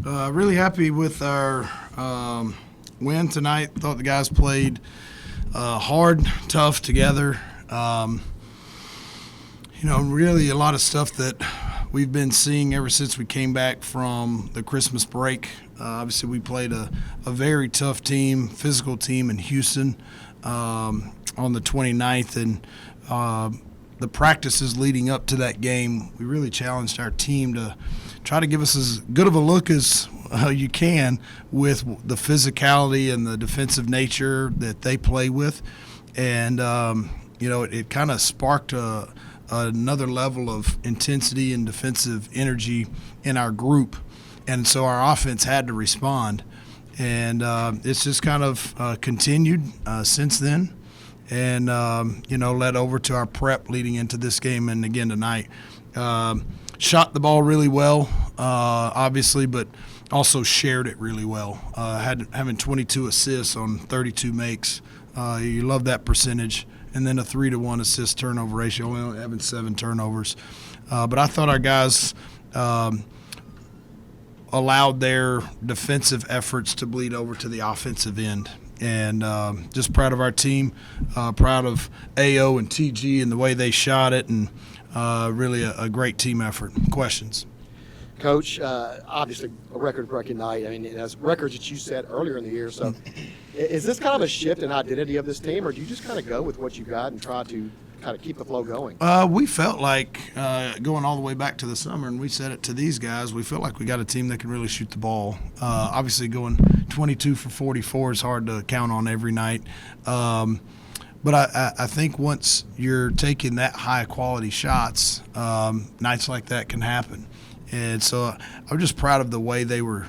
Really happy with our win tonight. Thought the guys played hard, tough together. Really a lot of stuff that we've been seeing ever since we came back from the Christmas break. Obviously, we played a very tough team, physical team in Houston on the 29th, and the practices leading up to that game, we really challenged our team to try to give us as good of a look as you can with the physicality and the defensive nature that they play with. And, it kind of sparked another level of intensity and defensive energy in our group. And so our offense had to respond. And it's just kind of continued since then. And, led over to our prep leading into this game and again tonight. Shot the ball really well, obviously, but also shared it really well. Having 22 assists on 32 makes. You love that percentage. And then a 3-to-1 assist turnover ratio, only having 7 turnovers. But I thought our guys allowed their defensive efforts to bleed over to the offensive end. And just proud of our team, proud of AO and TG and the way they shot it, and really a great team effort. Questions? Coach, obviously a record-breaking night. I mean, it has records that you set earlier in the year. So is this kind of a shift in identity of this team, or do you just kind of go with what you got and try to kind of keep the flow going? We felt like going all the way back to the summer, and we said it to these guys, we felt like we got a team that can really shoot the ball. Obviously going 22 for 44 is hard to count on every night. But I think once you're taking that high-quality shots, nights like that can happen. And so I'm just proud of the way they were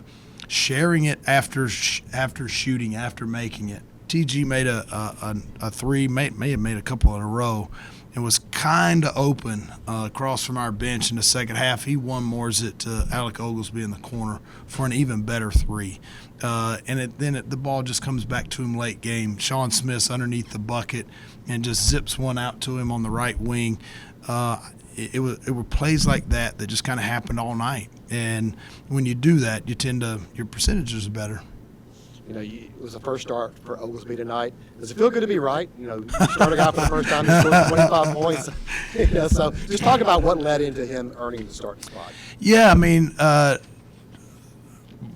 sharing it after shooting, after making it. TG made a three, may have made a couple in a row, and was kind of open across from our bench in the second half. He one-mores it to Alec Oglesby in the corner for an even better three. The ball just comes back to him late game. Sean Smith's underneath the bucket and just zips one out to him on the right wing. It were plays like that just kind of happened all night. And when you do that, your percentages are better. It was the first start for Oglesby tonight. Does it feel good to be right? You started out for the first time, you scored 25 points. So just talk about what led into him earning the starting spot. Yeah, I mean,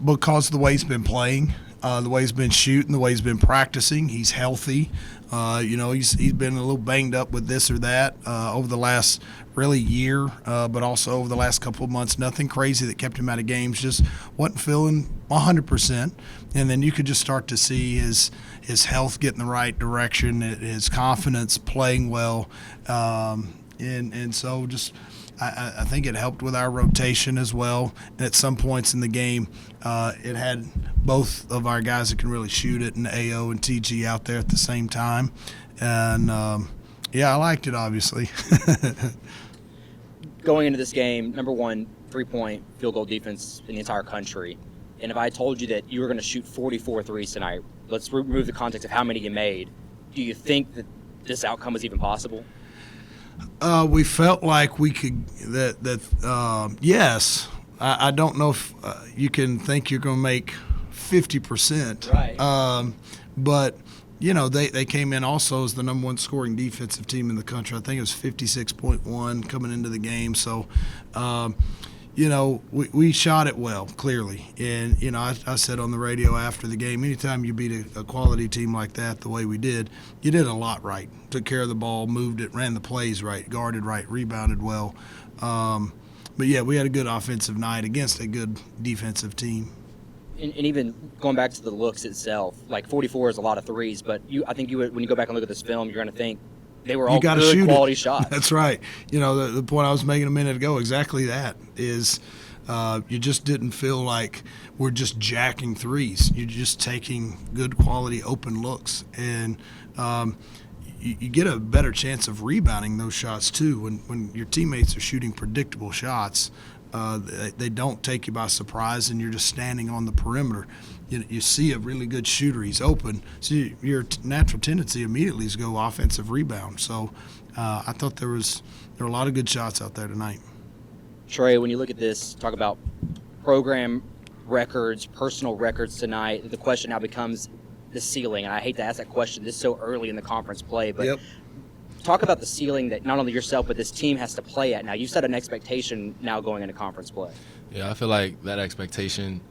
because of the way he's been playing, the way he's been shooting, the way he's been practicing, he's healthy. He's been a little banged up with this or that over the last really year, but also over the last couple of months. Nothing crazy that kept him out of games. Just wasn't feeling 100%, and then you could just start to see his health get in the right direction, his confidence playing well, and so just. I think it helped with our rotation as well. And at some points in the game, it had both of our guys that can really shoot it, and AO and TG out there at the same time. And, I liked it, obviously. Going into this game, number one, 3-point field goal defense in the entire country. And if I told you that you were going to shoot 44 threes tonight, let's remove the context of how many you made, do you think that this outcome was even possible? We felt like we could yes. I don't know if you can think you're going to make 50%. Right. But, they came in also as the number one scoring defensive team in the country. I think it was 56.1 coming into the game. So, we shot it well, clearly. And, I said on the radio after the game, anytime you beat a quality team like that the way we did, you did a lot right. Took care of the ball, moved it, ran the plays right, guarded right, rebounded well. But, we had a good offensive night against a good defensive team. And even going back to the looks itself, like 44 is a lot of threes, but I think when you go back and look at this film, you're going to think they were all good quality shots. That's right. The point I was making a minute ago, exactly that, is you just didn't feel like we're just jacking threes. You're just taking good quality open looks. And you get a better chance of rebounding those shots too. When your teammates are shooting predictable shots, they don't take you by surprise, and you're just standing on the perimeter. You see a really good shooter, he's open, so your natural tendency immediately is to go offensive rebound. So I thought there were a lot of good shots out there tonight. Trey, when you look at this, talk about program records, personal records tonight. The question now becomes the ceiling, and I hate to ask that question this so early in the conference play, but Yep. talk about the ceiling that not only yourself but this team has to play at now. You set an expectation now going into conference play. Yeah, I feel like that expectation,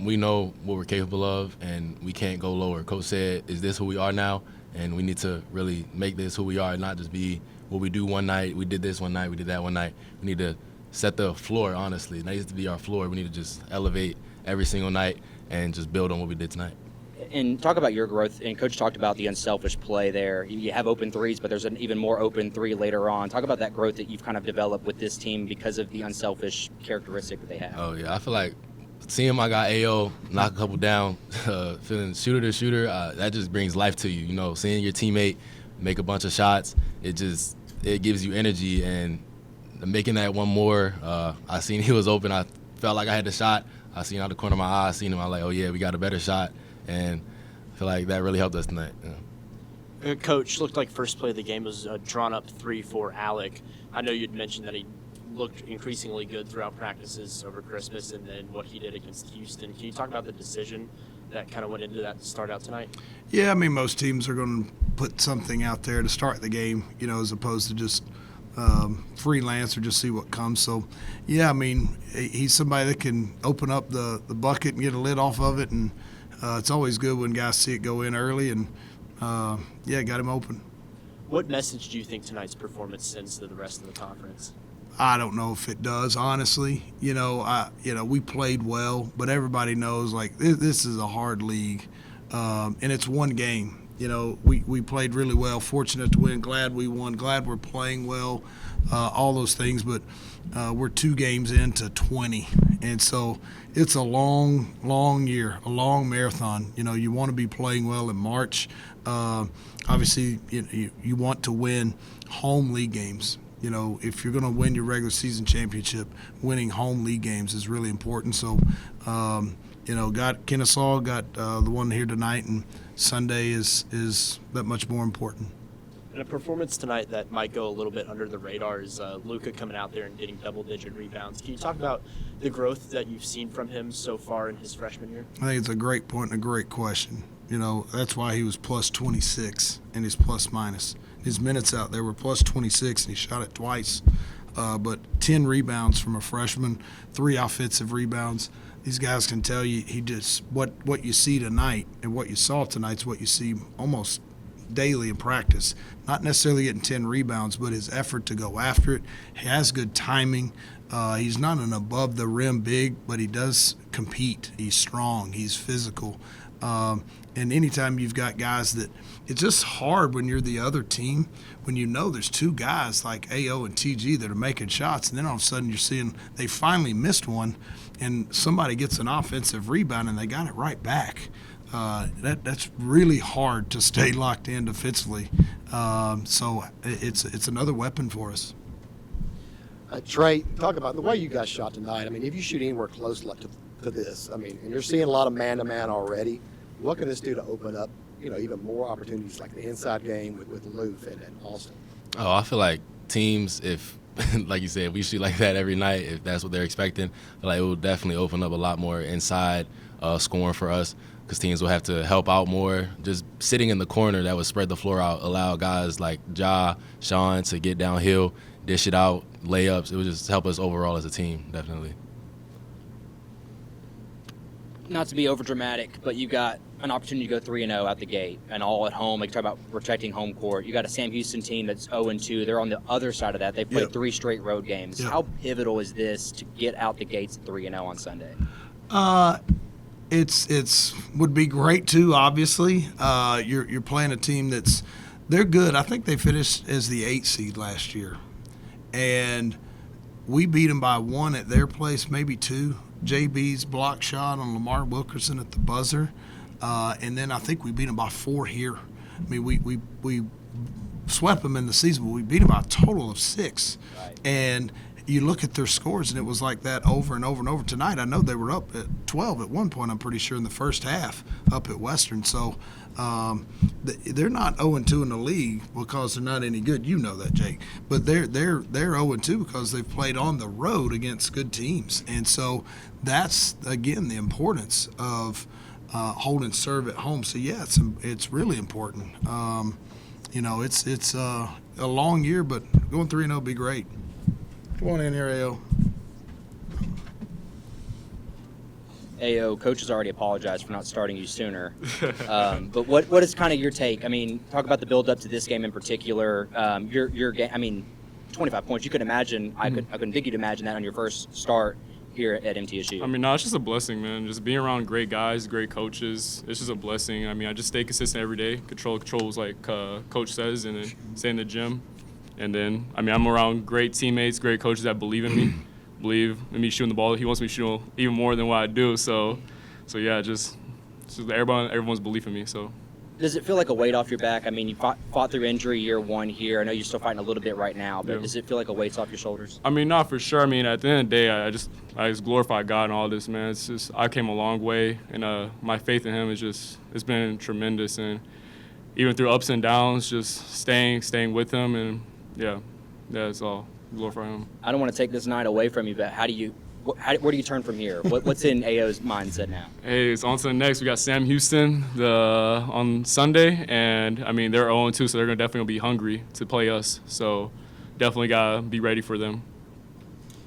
we know what we're capable of, and we can't go lower. Coach said, is this who we are now? And we need to really make this who we are, not just be what we do one night. We did this one night, we did that one night. We need to set the floor, honestly. That needs to be our floor. We need to just elevate every single night and just build on what we did tonight. And talk about your growth. And Coach talked about the unselfish play there. You have open threes, but there's an even more open three later on. Talk about that growth that you've kind of developed with this team because of the unselfish characteristic that they have. Oh, yeah. I feel like seeing my guy AO knock a couple down, feeling shooter to shooter, that just brings life to you. You know, seeing your teammate make a bunch of shots, it gives you energy. And making that one more, I seen he was open. I felt like I had the shot. I seen out the corner of my eye, I seen him. I was like, oh, yeah, we got a better shot. And I feel like that really helped us tonight. Yeah. Coach, looked like first play of the game was a drawn-up 3 for Alec. I know you'd mentioned that he looked increasingly good throughout practices over Christmas and then what he did against Houston. Can you talk about the decision that kind of went into that to start out tonight? Yeah, I mean, most teams are going to put something out there to start the game, you know, as opposed to just freelance or just see what comes. So, yeah, I mean, he's somebody that can open up the bucket and get a lid off of it, and it's always good when guys see it go in early, and, yeah, got him open. What message do you think tonight's performance sends to the rest of the conference? I don't know if it does, honestly. You know, we played well, but everybody knows, like, this is a hard league, and it's one game. You know, we played really well, fortunate to win, glad we won, glad we're playing well, all those things, but we're 2 games into 20, and so it's a long, long year, a long marathon. You know, you want to be playing well in March. Obviously, you want to win home league games. You know, if you're going to win your regular season championship, winning home league games is really important. So, you know, got Kennesaw, got the one here tonight, and Sunday is that much more important. And a performance tonight that might go a little bit under the radar is Luka coming out there and getting double-digit rebounds. Can you talk about the growth that you've seen from him so far in his freshman year? I think it's a great point and a great question. You know, that's why he was plus 26 in his plus minus. His minutes out there were plus 26, and he shot it twice. But 10 rebounds from a freshman, 3 offensive rebounds. These guys can tell you he just what you see tonight and what you saw tonight is what you see almost daily in practice. Not necessarily getting 10 rebounds, but his effort to go after it. He has good timing. He's not an above the rim big, but he does compete. He's strong. He's physical. And anytime you've got guys that it's just hard when you're the other team, when you know there's 2 guys like AO and TG that are making shots, and then all of a sudden you're seeing they finally missed one, and somebody gets an offensive rebound and they got it right back. That's really hard to stay locked in defensively. So it's another weapon for us. Trey, talk about the way you guys shot tonight. I mean, if you shoot anywhere close to this, I mean, and you're seeing a lot of man-to-man already, what can this do to open up, you know, even more opportunities like the inside game with Loof and Austin? Oh, I feel like teams, if, like you said, if we shoot like that every night, if that's what they're expecting, I feel like it will definitely open up a lot more inside scoring for us, because teams will have to help out more. Just sitting in the corner, that would spread the floor out, allow guys like Ja, Sean to get downhill, dish it out, layups. It would just help us overall as a team, definitely. Not to be overdramatic, but you got an opportunity to go 3-0 out the gate, and all at home. Like, talk about protecting home court. You got a Sam Houston team that's 0-2. They're on the other side of that. They've played 3 straight road games. How pivotal is this to get out the gates at 3-0 on Sunday? It's would be great too. Obviously, you're playing a team they're good. I think they finished as the 8 seed last year, and we beat them by 1 at their place, maybe 2. JB's block shot on Lamar Wilkerson at the buzzer, and then I think we beat them by 4 here. I mean, we swept them in the season, but we beat them by a total of 6. Right. And you look at their scores, and it was like that over and over and over. Tonight, I know they were up at 12 at one point, I'm pretty sure, in the first half up at Western. So they're not 0-2 in the league because they're not any good. You know that, Jake. But they're 0-2 because they've played on the road against good teams. And so that's, again, the importance of holding serve at home. So, yeah, it's really important. It's a long year, but going 3-0 would be great. Come on in here, AO. AO, coach has already apologized for not starting you sooner. But what is kind of your take? I mean, talk about the build up to this game in particular. Your game. I mean, 25 points. You could imagine. I couldn't think you'd imagine that on your first start here at MTSU. I mean, no, it's just a blessing, man. Just being around great guys, great coaches. It's just a blessing. I mean, I just stay consistent every day. Controls like coach says, and then stay in the gym. And then, I mean, I'm around great teammates, great coaches that believe in me, believe in me shooting the ball. He wants me to shoot even more than what I do. So yeah, just everyone's belief in me. So. Does it feel like a weight off your back? I mean, you fought through injury year one here. I know you're still fighting a little bit right now, but does it feel like a weight's off your shoulders? I mean, not for sure. I mean, at the end of the day, I just glorify God and all this, man. It's just I came a long way, and my faith in Him it's been tremendous. And even through ups and downs, just staying with Him, and yeah, it's all glorify Him. I don't want to take this night away from you, but where do you turn from here? What's in AO's mindset now? Hey, it's on to the next. We got Sam Houston on Sunday, and I mean they're 0-2, so they're definitely gonna be hungry to play us. So definitely gotta be ready for them.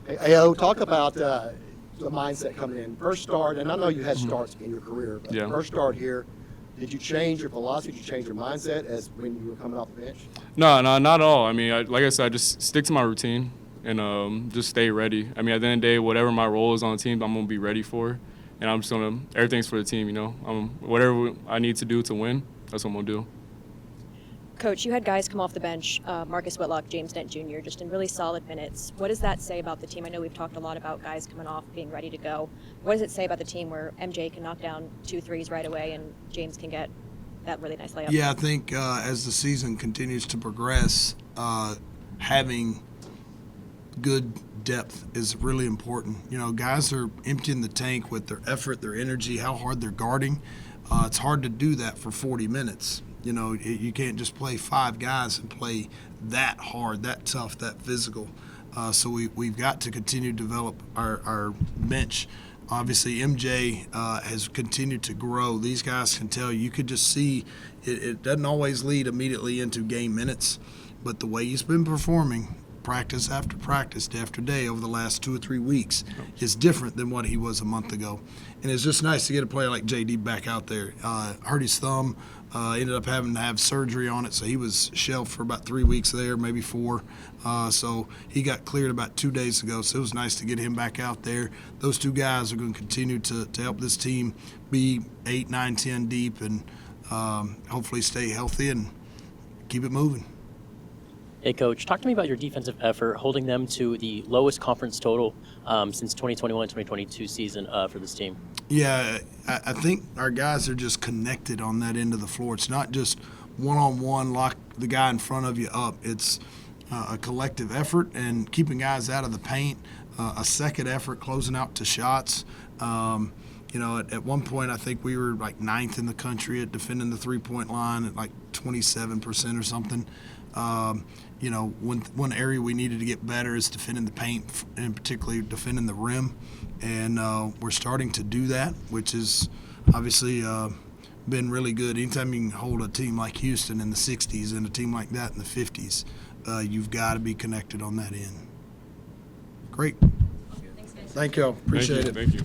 Hey, AO, talk about the mindset coming in. First start, and I know you had starts in your career, but first start here. Did you change your philosophy? Did you change your mindset as when you were coming off the bench? No, not at all. I mean, like I said, I just stick to my routine and just stay ready. I mean, at the end of the day, whatever my role is on the team, I'm going to be ready for. And I'm just going to – everything's for the team, you know. Whatever I need to do to win, that's what I'm going to do. Coach, you had guys come off the bench, Marcus Whitlock, James Dent Jr., just in really solid minutes. What does that say about the team? I know we've talked a lot about guys coming off, being ready to go. What does it say about the team where MJ can knock down 2 threes right away and James can get that really nice layup? Yeah, I think as the season continues to progress, having good depth is really important. You know, guys are emptying the tank with their effort, their energy, how hard they're guarding. It's hard to do that for 40 minutes. You know, you can't just play 5 guys and play that hard, that tough, that physical. So we've got to continue to develop our bench. Obviously, MJ has continued to grow. These guys can tell you could just see it doesn't always lead immediately into game minutes, but the way he's been performing practice after practice, day after day over the last 2 or 3 weeks is different than what he was a month ago. And it's just nice to get a player like JD back out there. Hurt his thumb, ended up having to have surgery on it, so he was shelved for about 3 weeks there, maybe 4. So he got cleared about 2 days ago, so it was nice to get him back out there. Those 2 guys are going to continue to help this team be 8, 9, 10 deep and hopefully stay healthy and keep it moving. Hey, Coach, talk to me about your defensive effort, holding them to the lowest conference total since 2021-2022 season for this team. Yeah, I think our guys are just connected on that end of the floor. It's not just one-on-one, lock the guy in front of you up. It's a collective effort and keeping guys out of the paint, a second effort closing out to shots. You know, at one point, I think we were like 9th in the country at defending the three-point line at like 27% or something. You know, one area we needed to get better is defending the paint, and particularly defending the rim. And we're starting to do that, which has obviously been really good. Anytime you can hold a team like Houston in the 60s and a team like that in the 50s, you've got to be connected on that end. Great. Thanks, guys. Thank you all. Appreciate it. Thank you.